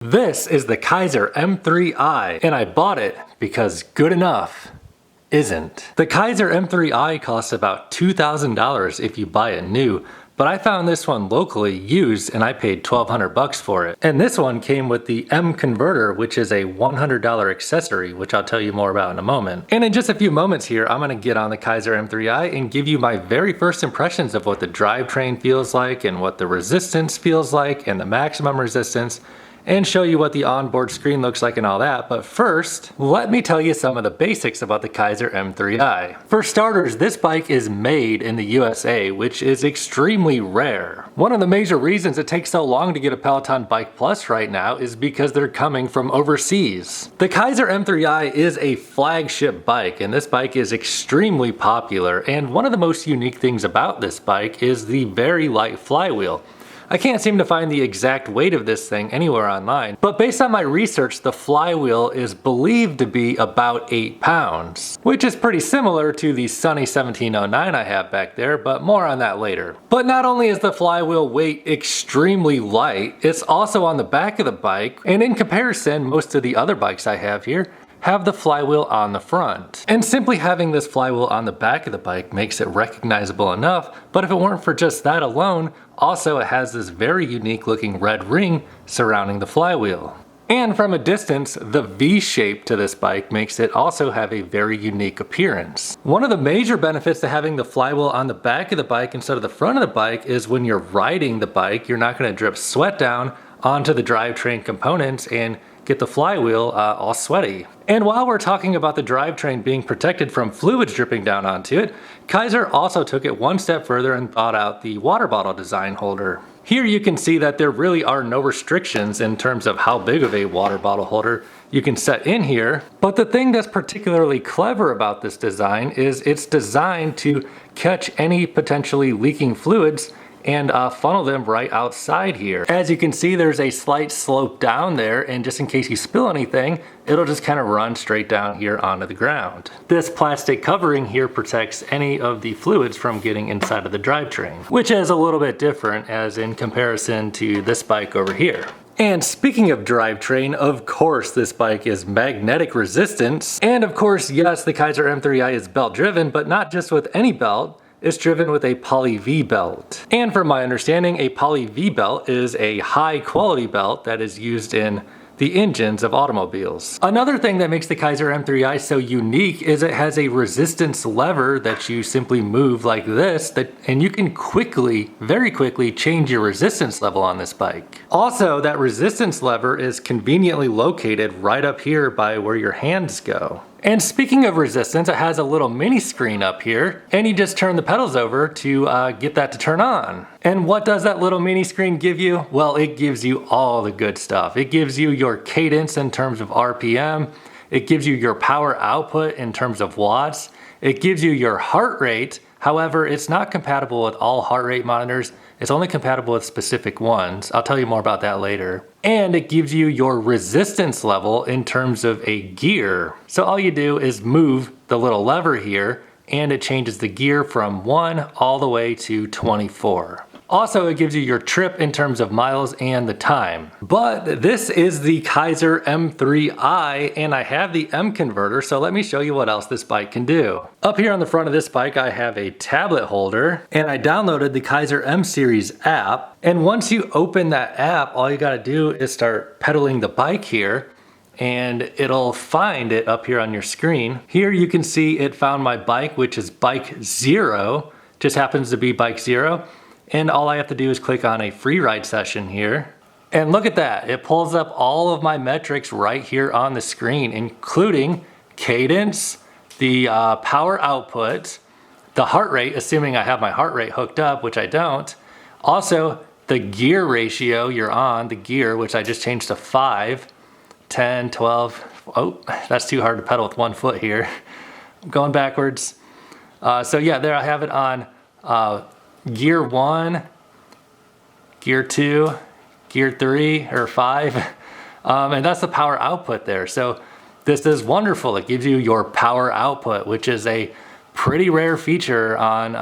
This is the Keiser M3i, and I bought it because good enough isn't. The Keiser M3i costs about $2,000 if you buy it new, but I found this one locally used and I paid $1,200 for it. And this one came with the M converter, which is a $100 accessory, which I'll tell you more about in a moment. And in just a few moments here, I'm gonna get on the Keiser M3i and give you my very first impressions of what the drivetrain feels like and what the resistance feels like and the maximum resistance, and show you what the onboard screen looks like and all that. But first, let me tell you some of the basics about the Keiser M3i. For starters, this bike is made in the USA, which is extremely rare. One of the major reasons it takes so long to get a Peloton Bike Plus right now is because they're coming from overseas. The Keiser M3i is a flagship bike, and this bike is extremely popular, and one of the most unique things about this bike is the very light flywheel. I can't seem to find the exact weight of this thing anywhere online, but based on my research, the flywheel is believed to be about 8 pounds, which is pretty similar to the Sunny 1709 I have back there, but more on that later. But not only is the flywheel weight extremely light, it's also on the back of the bike, and in comparison, most of the other bikes I have here have the flywheel on the front. And simply having this flywheel on the back of the bike makes it recognizable enough, but if it weren't for just that alone, also it has this very unique looking red ring surrounding the flywheel. And from a distance, the V shape to this bike makes it also have a very unique appearance. One of the major benefits to having the flywheel on the back of the bike instead of the front of the bike is when you're riding the bike, you're not gonna drip sweat down onto the drivetrain components and get the flywheel all sweaty. And while we're talking about the drivetrain being protected from fluids dripping down onto it, Keiser also took it one step further and thought out the water bottle design holder. Here you can see that there really are no restrictions in terms of how big of a water bottle holder you can set in here, but the thing that's particularly clever about this design is it's designed to catch any potentially leaking fluids and funnel them right outside here. As you can see, there's a slight slope down there, and just in case you spill anything, it'll just kind of run straight down here onto the ground. This plastic covering here protects any of the fluids from getting inside of the drivetrain, which is a little bit different as in comparison to this bike over here. And speaking of drivetrain, of course this bike is magnetic resistance, and of course, yes, the Keiser M3i is belt driven, but not just with any belt. It's driven with a poly V belt. And from my understanding, a poly V belt is a high quality belt that is used in the engines of automobiles. Another thing that makes the Keiser M3i so unique is it has a resistance lever that you simply move like this, and you can quickly, very quickly change your resistance level on this bike. Also, that resistance lever is conveniently located right up here by where your hands go. And speaking of resistance, it has a little mini screen up here, and you just turn the pedals over to get that to turn on. And what does that little mini screen give you? Well, it gives you all the good stuff. It gives you your cadence in terms of RPM. It gives you your power output in terms of watts. It gives you your heart rate. However, it's not compatible with all heart rate monitors. It's only compatible with specific ones. I'll tell you more about that later. And it gives you your resistance level in terms of a gear. So all you do is move the little lever here and it changes the gear from 1 all the way to 24. Also, it gives you your trip in terms of miles and the time. But this is the Keiser M3i, and I have the M converter, so let me show you what else this bike can do. Up here on the front of this bike, I have a tablet holder, and I downloaded the Keiser M Series app. And once you open that app, all you gotta do is start pedaling the bike here, and it'll find it up here on your screen. Here you can see it found my bike, which is bike 0, just happens to be bike 0. And all I have to do is click on a free ride session here. And look at that, it pulls up all of my metrics right here on the screen, including cadence, the power output, the heart rate, assuming I have my heart rate hooked up, which I don't. Also, the gear ratio you're on, the gear, which I just changed to 5, 10, 12. Oh, that's too hard to pedal with one foot here. I'm going backwards. So yeah, there I have it on gear 1, gear 2, gear 3 or 5, and that's the power output there. So this is wonderful. It gives you your power output, which is a pretty rare feature on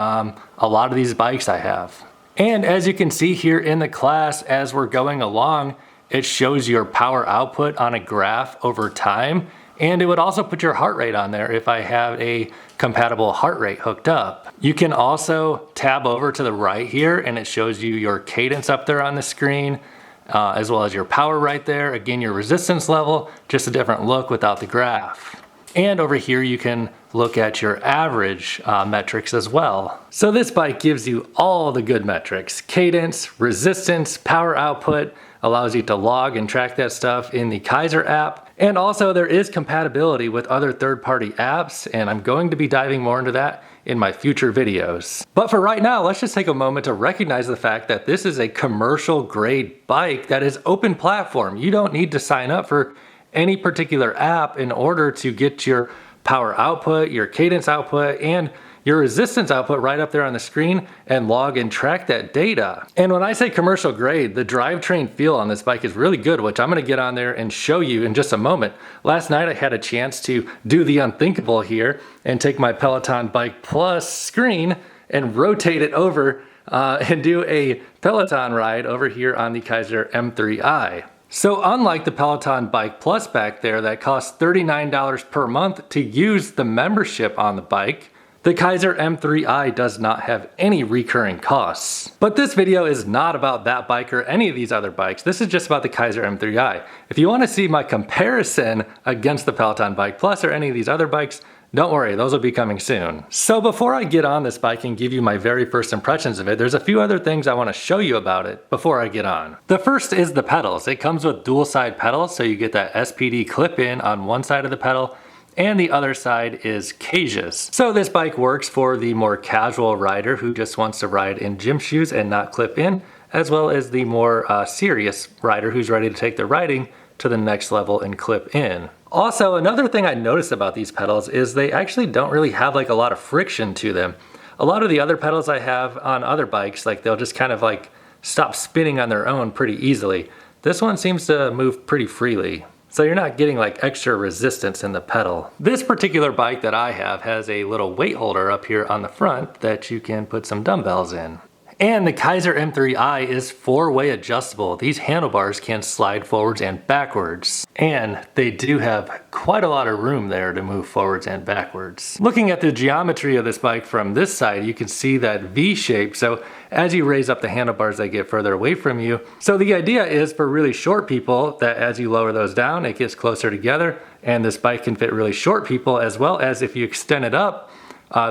a lot of these bikes I have. And as you can see here in the class, as we're going along, it shows your power output on a graph over time. And it would also put your heart rate on there if I have a compatible heart rate hooked up. You can also tab over to the right here and it shows you your cadence up there on the screen, as well as your power right there. Again, your resistance level, just a different look without the graph. And over here you can look at your average metrics as well. So this bike gives you all the good metrics: cadence, resistance, power output, allows you to log and track that stuff in the Keiser app. And also there is compatibility with other third-party apps, and I'm going to be diving more into that in my future videos. But for right now, let's just take a moment to recognize the fact that this is a commercial grade bike that is open platform. You don't need to sign up for any particular app in order to get your power output, your cadence output, and your resistance output right up there on the screen and log and track that data. And when I say commercial grade, the drivetrain feel on this bike is really good, which I'm gonna get on there and show you in just a moment. Last night I had a chance to do the unthinkable here and take my Peloton Bike Plus screen and rotate it over and do a Peloton ride over here on the Keiser M3i. So unlike the Peloton Bike Plus back there that costs $39 per month to use the membership on the bike, the Keiser M3i does not have any recurring costs. But this video is not about that bike or any of these other bikes. This is just about the Keiser M3i. If you want to see my comparison against the Peloton Bike Plus or any of these other bikes, don't worry, those will be coming soon. So before I get on this bike and give you my very first impressions of it, there's a few other things I want to show you about it before I get on. The first is the pedals. It comes with dual side pedals, so you get that SPD clip-in on one side of the pedal, and the other side is cages. So this bike works for the more casual rider who just wants to ride in gym shoes and not clip in, as well as the more serious rider who's ready to take their riding to the next level and clip in. Also, another thing I noticed about these pedals is they actually don't really have like a lot of friction to them. A lot of the other pedals I have on other bikes, like they'll just kind of like stop spinning on their own pretty easily. This one seems to move pretty freely. So you're not getting like extra resistance in the pedal. This particular bike that I have has a little weight holder up here on the front that you can put some dumbbells in. And the Keiser M3i is 4-way adjustable. These handlebars can slide forwards and backwards. And they do have quite a lot of room there to move forwards and backwards. Looking at the geometry of this bike from this side, you can see that V shape. So as you raise up the handlebars, they get further away from you. So the idea is for really short people that as you lower those down, it gets closer together. And this bike can fit really short people, as well as if you extend it up,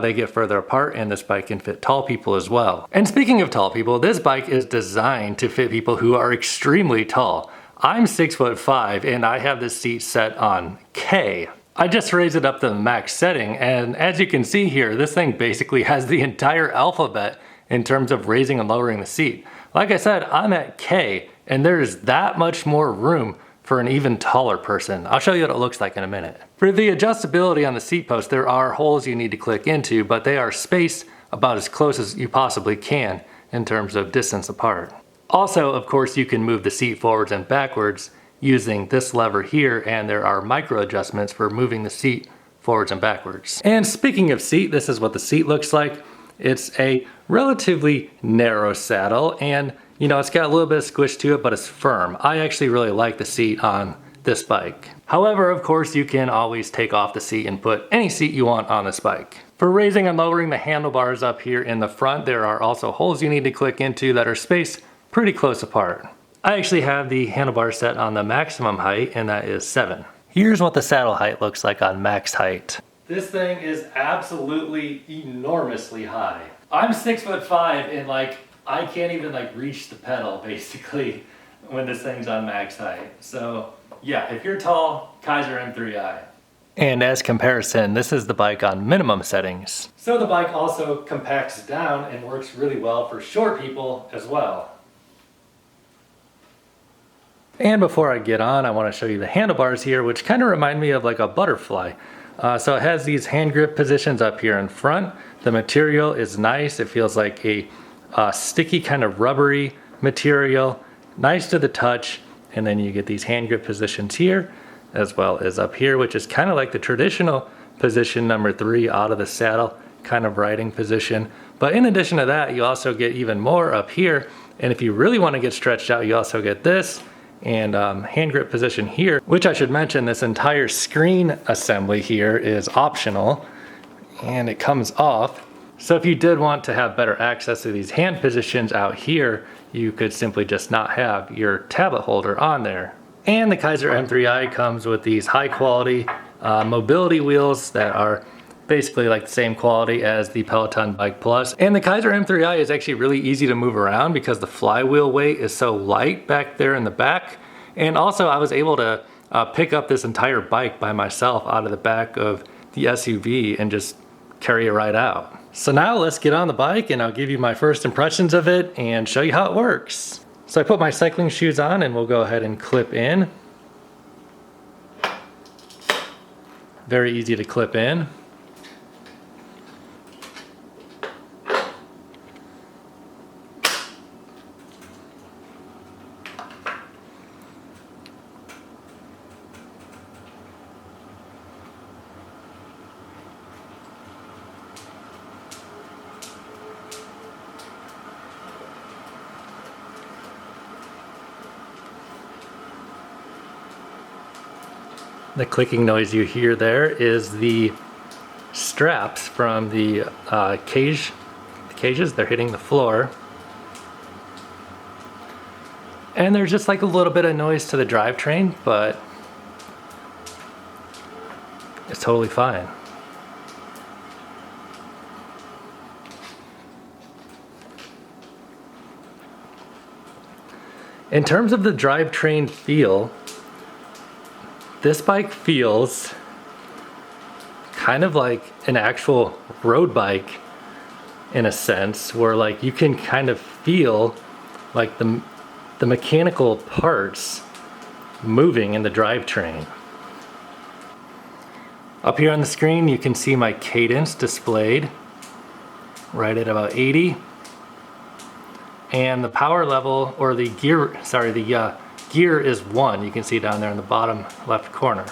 they get further apart, and this bike can fit tall people as well. And speaking of tall people, this bike is designed to fit people who are extremely tall. I'm 6'5" and I have this seat set on K. I just raised it up to the max setting, and as you can see here, this thing basically has the entire alphabet in terms of raising and lowering the seat. Like I said, I'm at K, and there's that much more room for an even taller person. I'll show you what it looks like in a minute. For the adjustability on the seat post, there are holes you need to click into, but they are spaced about as close as you possibly can in terms of distance apart. Also, of course, you can move the seat forwards and backwards using this lever here, and there are micro adjustments for moving the seat forwards and backwards. And speaking of seat, this is what the seat looks like. It's a relatively narrow saddle, and you know, it's got a little bit of squish to it, but it's firm. I actually really like the seat on this bike. However, of course, you can always take off the seat and put any seat you want on this bike. For raising and lowering the handlebars up here in the front, there are also holes you need to click into that are spaced pretty close apart. I actually have the handlebars set on the maximum height, and that is 7. Here's what the saddle height looks like on max height. This thing is absolutely enormously high. I'm 6'5" and like, I can't even like reach the pedal basically when this thing's on max height. So yeah, if you're tall, Keiser M3i. And as comparison, this is the bike on minimum settings. So the bike also compacts down and works really well for short people as well. And before I get on, I want to show you the handlebars here, which kind of remind me of like a butterfly. So it has these hand grip positions up here in front. The material is nice. It feels like a sticky kind of rubbery material, nice to the touch. And then you get these hand grip positions here, as well as up here, which is kind of like the traditional position number 3 out of the saddle kind of riding position. But in addition to that, you also get even more up here. And if you really want to get stretched out, you also get this. and hand grip position here, which I should mention, this entire screen assembly here is optional and it comes off. So if you did want to have better access to these hand positions out here, you could simply just not have your tablet holder on there. And the Keiser M3i comes with these high quality mobility wheels that are basically like the same quality as the Peloton Bike Plus. And the Keiser M3i is actually really easy to move around because the flywheel weight is so light back there in the back. And also I was able to pick up this entire bike by myself out of the back of the SUV and just carry it right out. So now let's get on the bike and I'll give you my first impressions of it and show you how it works. So I put my cycling shoes on and we'll go ahead and clip in. Very easy to clip in. The clicking noise you hear there is the straps from the cages. They're hitting the floor. And there's just like a little bit of noise to the drivetrain, but it's totally fine. In terms of the drivetrain feel, this bike feels kind of like an actual road bike in a sense, where like you can kind of feel like the mechanical parts moving in the drivetrain. Up here on the screen you can see my cadence displayed right at about 80, and the power level, or the gear, sorry, the gear is 1. You can see down there in the bottom left corner.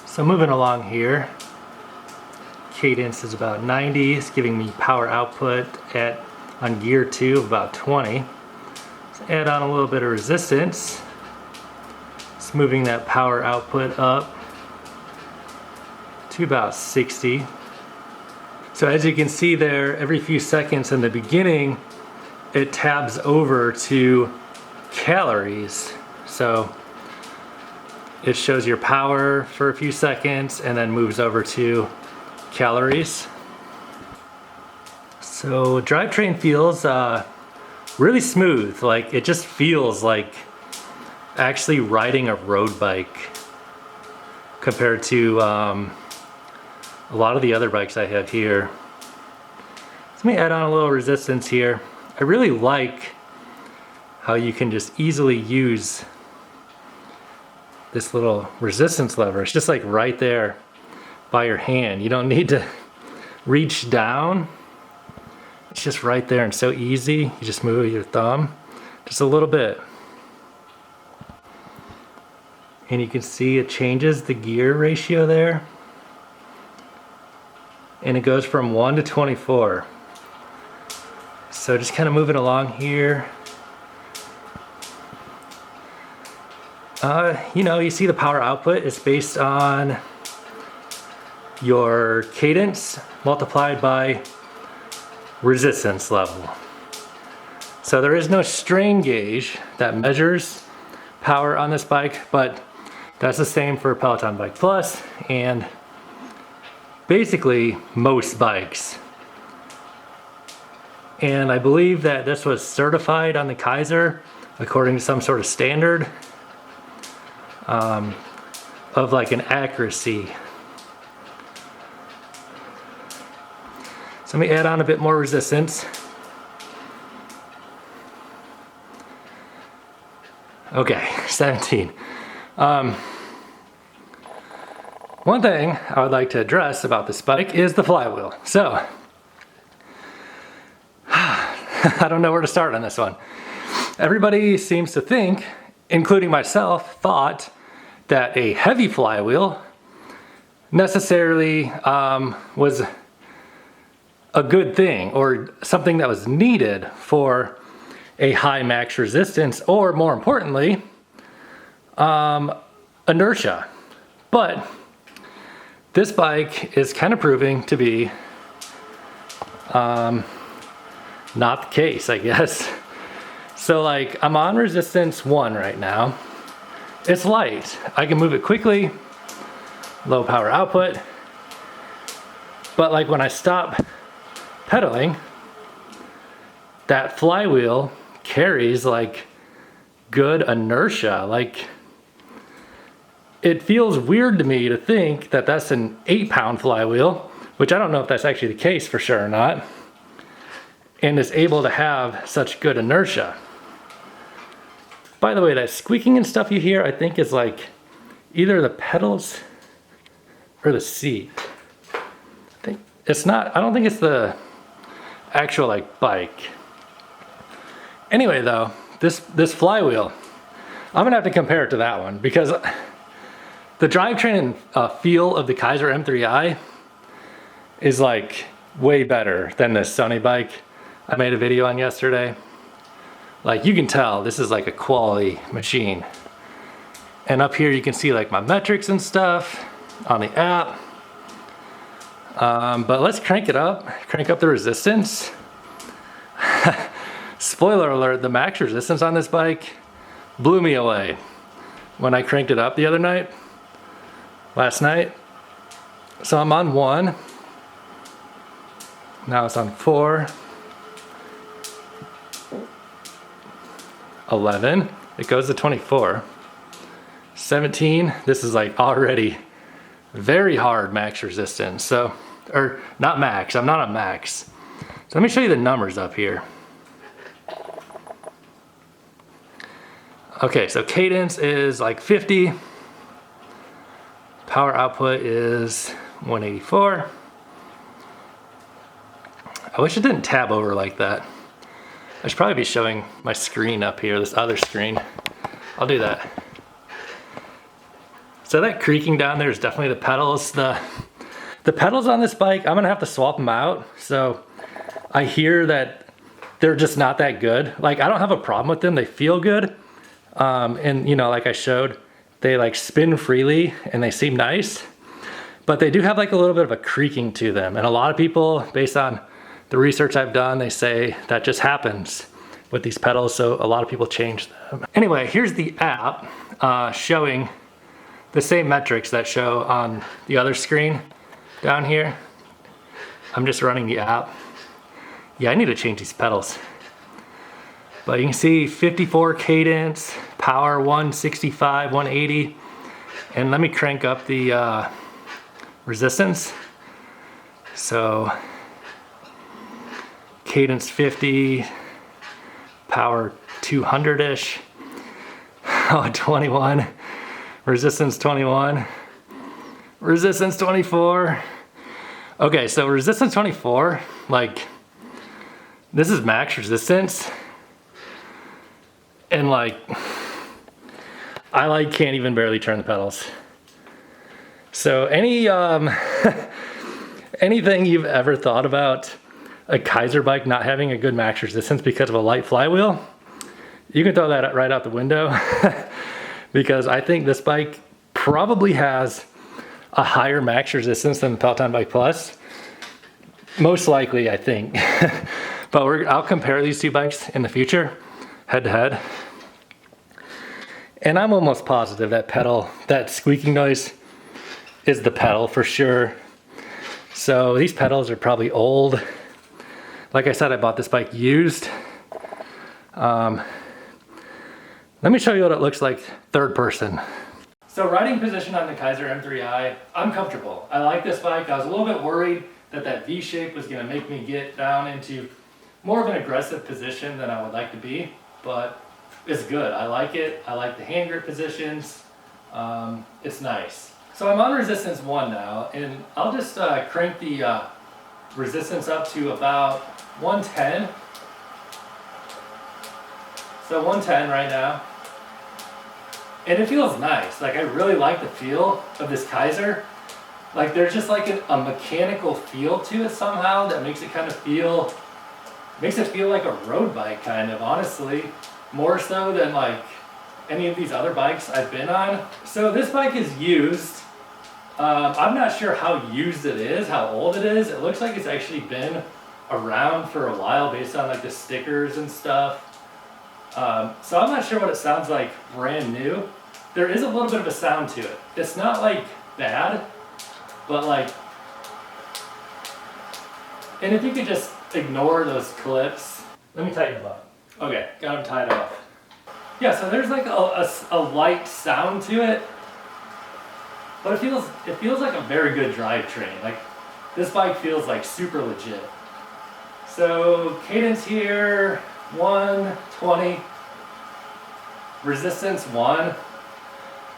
So moving along here, cadence is about 90. It's giving me power output on gear 2 of about 20. Let's add on a little bit of resistance. It's moving that power output up to about 60. So as you can see there, every few seconds in the beginning, it tabs over to calories. So it shows your power for a few seconds and then moves over to calories. So drivetrain feels really smooth. Like it just feels like actually riding a road bike compared to a lot of the other bikes I have here. Let me add on a little resistance here. I really like how you can just easily use this little resistance lever. It's just like right there by your hand. You don't need to reach down. It's just right there and so easy. You just move your thumb just a little bit. And you can see it changes the gear ratio there. And it goes from 1 to 24. So just kind of moving along here. You know, you see the power output is based on your cadence multiplied by resistance level. So there is no strain gauge that measures power on this bike, but that's the same for Peloton Bike Plus and basically most bikes. And I believe that this was certified on the Keiser according to some sort of standard of like an accuracy. So let me add on a bit more resistance. Okay, 17. One thing I would like to address about this bike is the flywheel. So, I don't know where to start on this one. Everybody seems to think, including myself, thought that a heavy flywheel necessarily was a good thing or something that was needed for a high max resistance, or more importantly, inertia. But this bike is kind of proving to be not the case, I guess. So like, I'm on resistance 1 right now. It's light. I can move it quickly, low power output. But like when I stop pedaling, that flywheel carries like good inertia. Like, it feels weird to me to think that that's an 8-pound flywheel, which I don't know if that's actually the case for sure or not, and is able to have such good inertia. By the way, that squeaking and stuff you hear, I think is like either the pedals or the seat. I think it's not, I don't think it's the actual like bike. Anyway though, this flywheel, I'm gonna have to compare it to that one, because the drivetrain and feel of the Keiser M3i is like way better than this Sony bike I made a video on yesterday. Like, you can tell this is like a quality machine. And up here you can see like my metrics and stuff on the app. But let's crank it up, crank up the resistance. Spoiler alert, the max resistance on this bike blew me away when I cranked it up the other night, last night. So I'm on 1. Now it's on 4. 11, it goes to 24. 17, this is like already very hard max resistance. So, or not max, I'm not on max. So let me show you the numbers up here. Okay, so cadence is like 50. Power output is 184. I wish it didn't tab over like that. I should probably be showing my screen up here, this other screen. I'll do that. So that creaking down there is definitely the pedals. The pedals on this bike, I'm gonna have to swap them out. So I hear that they're just not that good. Like, I don't have a problem with them, they feel good. And you know, like I showed, they like spin freely and they seem nice. But they do have like a little bit of a creaking to them. And a lot of people, based on the research I've done, they say that just happens with these pedals, so a lot of people change them. Anyway, here's the app showing the same metrics that show on the other screen down here. I'm just running the app. Yeah, I need to change these pedals. But you can see 54 cadence, power 165, 180. And let me crank up the resistance. So cadence 50, power 200-ish, 21, resistance 21, resistance 24. Okay, so resistance 24, like, this is max resistance. And like, I like can't even barely turn the pedals. So any, anything you've ever thought about a Keiser bike not having a good max resistance because of a light flywheel, you can throw that right out the window. Because I think this bike probably has a higher max resistance than the Peloton Bike Plus. Most likely, I think. But I'll compare these two bikes in the future, head to head. And I'm almost positive that squeaking noise is the pedal for sure. So these pedals are probably old. Like I said, I bought this bike used. Let me show you what it looks like third person. So riding position on the Keiser M3i, I'm comfortable. I like this bike. I was a little bit worried that V shape was gonna make me get down into more of an aggressive position than I would like to be, but it's good. I like it. I like the hand grip positions. It's nice. So I'm on resistance 1 now, and I'll just crank the resistance up to about 110. So 110 right now. And it feels nice. Like, I really like the feel of this Keiser. Like, there's just like a mechanical feel to it somehow that makes it kind of feel Makes it feel like a road bike kind of, honestly, more so than like any of these other bikes I've been on. So this bike is used. I'm not sure how used it is, how old it is. It looks like it's actually been around for a while based on like the stickers and stuff. So I'm not sure what it sounds like brand new. There is a little bit of a sound to it. It's not like bad, but like, and if you could just ignore those clips. Let me tighten them up. Okay, got them tied off. Yeah, so there's like a light sound to it, but it feels like a very good drivetrain. Like this bike feels like super legit. So cadence here, 120. Resistance 1.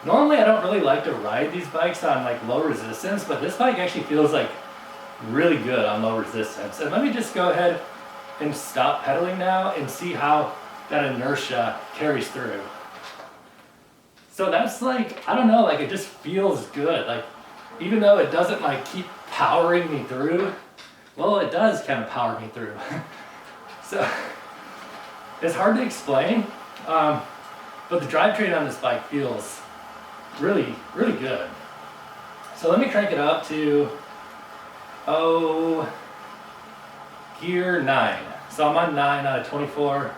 Normally I don't really like to ride these bikes on like low resistance, but this bike actually feels like really good on low resistance. And let me just go ahead and stop pedaling now and see how that inertia carries through. So that's like, I don't know, like it just feels good. Like even though it doesn't like keep powering me through, well, it does kind of power me through. So it's hard to explain, but the drivetrain on this bike feels really, really good. So let me crank it up to, gear 9. So I'm on 9 out of 24.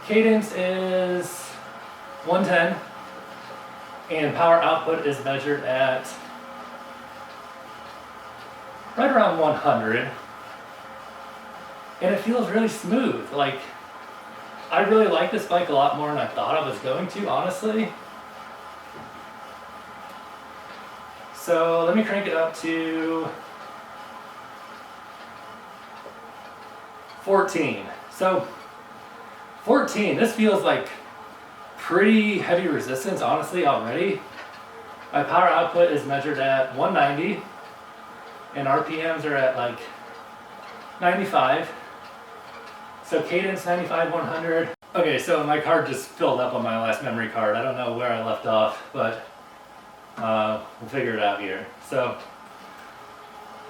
Cadence is 110, and power output is measured at right around 100. And it feels really smooth. Like, I really like this bike a lot more than I thought I was going to, honestly. So let me crank it up to 14. So 14, this feels like pretty heavy resistance, honestly, already. My power output is measured at 190, and RPMs are at like 95. So cadence 95, 100. Okay, so my card just filled up on my last memory card. I don't know where I left off, but we'll figure it out here. So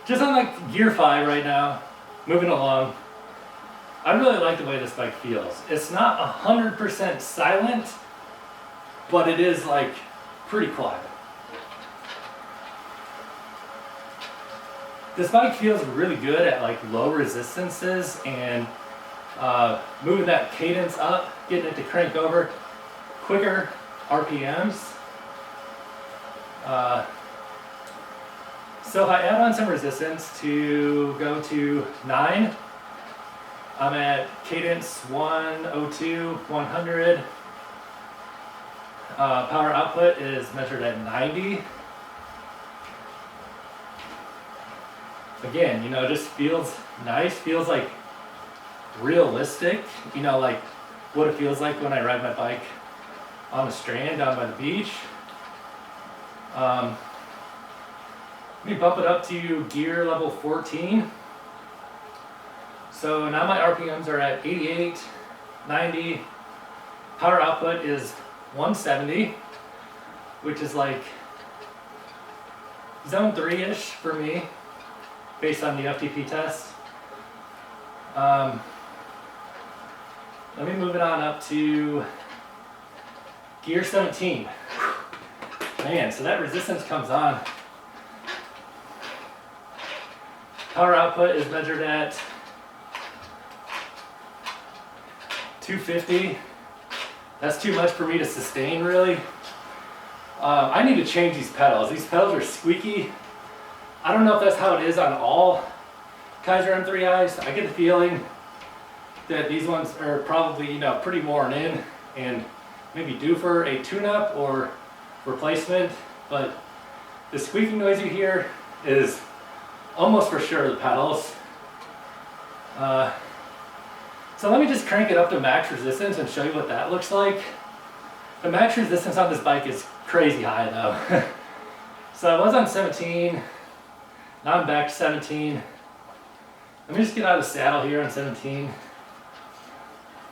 just on like gear 5 right now, moving along. I really like the way this bike feels. It's not 100% silent, but it is like pretty quiet. This bike feels really good at like low resistances and moving that cadence up, getting it to crank over quicker RPMs. So if I add on some resistance to go to 9, I'm at cadence 102, 100. Power output is measured at 90. Again, you know, just feels nice, feels like realistic, you know, like what it feels like when I ride my bike on the strand down by the beach. Let me bump it up to gear level 14. So now my RPMs are at 88, 90. Power output is 170, which is like zone 3-ish for me, based on the FTP test. Let me move it on up to gear 17. Man, so that resistance comes on. Power output is measured at 250. That's too much for me to sustain, really. I need to change these pedals. These pedals are squeaky. I don't know if that's how it is on all Keiser M3i's. I get the feeling that these ones are probably, you know, pretty worn in and maybe due for a tune-up or replacement, but the squeaking noise you hear is almost for sure the pedals. So let me just crank it up to max resistance and show you what that looks like. The max resistance on this bike is crazy high though. So I was on 17, now I'm back to 17. Let me just get out of the saddle here on 17.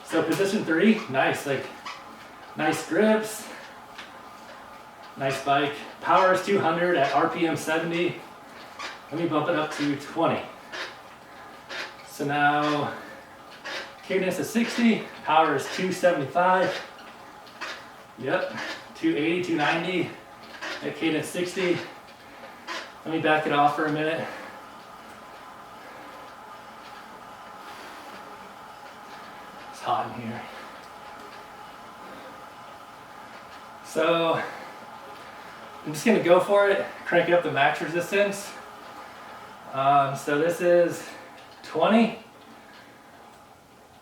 So position 3, nice, like nice grips, nice bike. Power is 200 at RPM 70. Let me bump it up to 20. So now cadence is 60, power is 275. Yep, 280, 290 at cadence 60. Let me back it off for a minute. It's hot in here. So I'm just gonna go for it, crank up the max resistance. So this is 20,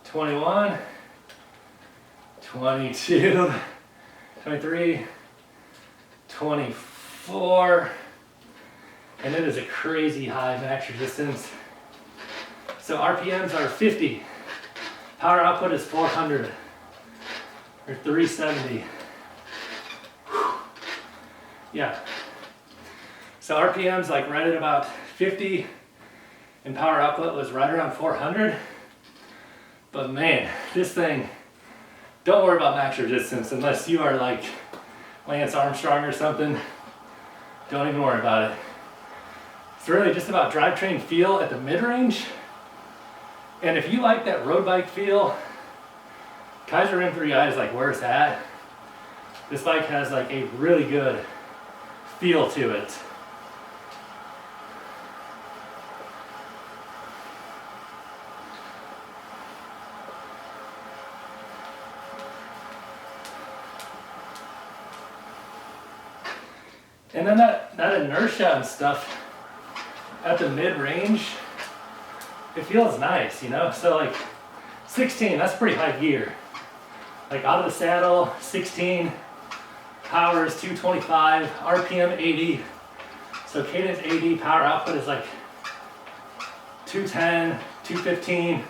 21, 22, 23, 24, and it is a crazy high max resistance. So RPMs are 50. Power output is 400 or 370. Yeah. So RPM's like right at about 50 and power output was right around 400. But man, this thing, don't worry about max resistance unless you are like Lance Armstrong or something. Don't even worry about it. It's really just about drivetrain feel at the mid-range. And if you like that road bike feel, Keiser M3i is like where it's at. This bike has like a really good feel to it. And then that inertia and stuff at the mid-range, it feels nice, you know? So like 16, that's pretty high gear. Like out of the saddle, 16, power is 225, RPM 80. So cadence 80, power output is like 210, 215.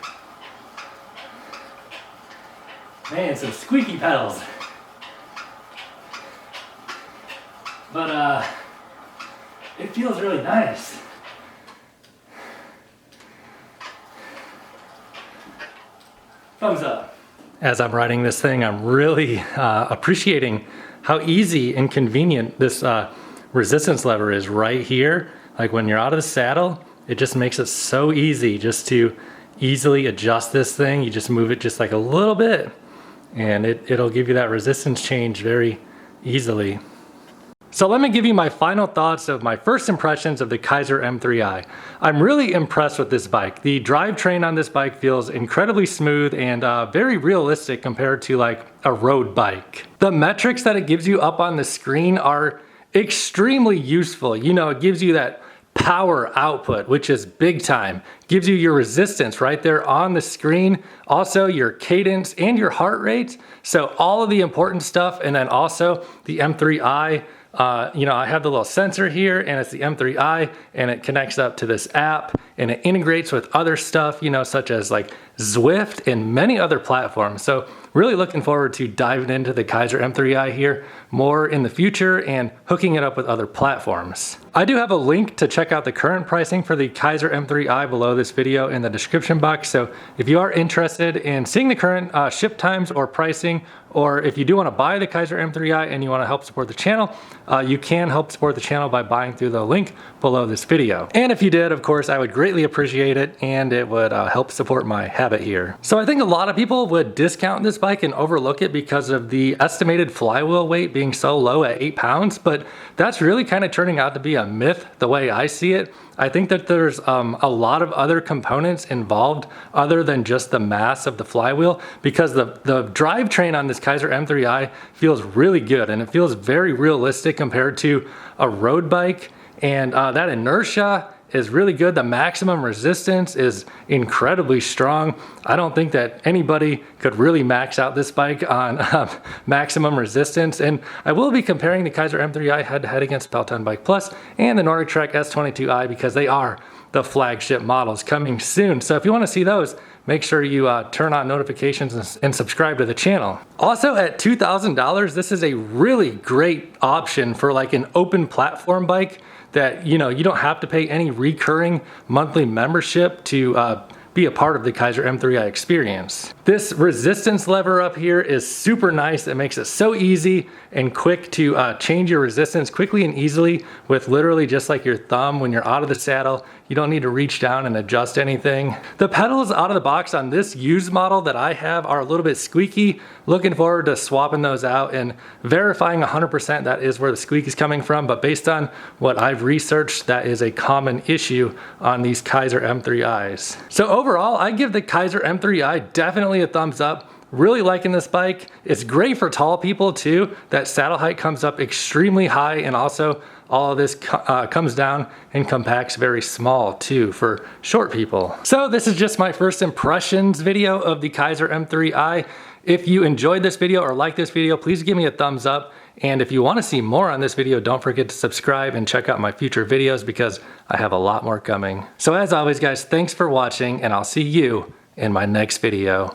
Man, some squeaky pedals. But it feels really nice. Thumbs up. As I'm riding this thing, I'm really appreciating how easy and convenient this resistance lever is right here. Like when you're out of the saddle, it just makes it so easy just to easily adjust this thing. You just move it just like a little bit and it'll give you that resistance change very easily. So let me give you my final thoughts of my first impressions of the Keiser M3i. I'm really impressed with this bike. The drivetrain on this bike feels incredibly smooth and very realistic compared to like a road bike. The metrics that it gives you up on the screen are extremely useful. You know, it gives you that power output, which is big time. Gives you your resistance right there on the screen. Also your cadence and your heart rate. So all of the important stuff. And then also the M3i. You know, I have the little sensor here and it's the M3i and it connects up to this app and it integrates with other stuff, you know, such as like Zwift and many other platforms. So really looking forward to diving into the Keiser M3i here more in the future and hooking it up with other platforms. I do have a link to check out the current pricing for the Keiser M3i below this video in the description box. So if you are interested in seeing the current ship times or pricing, or if you do want to buy the Keiser M3i and you want to help support the channel, you can help support the channel by buying through the link below this video. And if you did, of course, I would greatly appreciate it and it would help support my habit here. So I think a lot of people would discount this bike and overlook it because of the estimated flywheel weight being so low at 8 pounds, but that's really kind of turning out to be a myth the way I see it. I think that there's a lot of other components involved other than just the mass of the flywheel, because the drivetrain on this Keiser M3i feels really good and it feels very realistic compared to a road bike, and that inertia is really good. The maximum resistance is incredibly strong. I don't think that anybody could really max out this bike on maximum resistance. And I will be comparing the Keiser M3i head-to-head against Peloton Bike Plus and the nordictrack S22i because they are the flagship models coming soon. So if you want to see those, make sure you turn on notifications and subscribe to the channel. Also at $2,000, this is a really great option for like an open platform bike that, you know, you don't have to pay any recurring monthly membership to be a part of the Keiser M3i experience. This resistance lever up here is super nice. It makes it so easy and quick to change your resistance quickly and easily with literally just like your thumb when you're out of the saddle. You don't need to reach down and adjust anything. The pedals out of the box on this used model that I have are a little bit squeaky. Looking forward to swapping those out and verifying 100% that is where the squeak is coming from. But based on what I've researched, that is a common issue on these Keiser M3i's. So overall, I give the Keiser M3i definitely a thumbs up. Really liking this bike. It's great for tall people too. That saddle height comes up extremely high, and also all of this comes down and compacts very small too for short people. So this is just my first impressions video of the Keiser M3i. If you enjoyed this video or like this video, please give me a thumbs up. And if you want to see more on this video, don't forget to subscribe and check out my future videos because I have a lot more coming. So as always guys, thanks for watching, and I'll see you in my next video.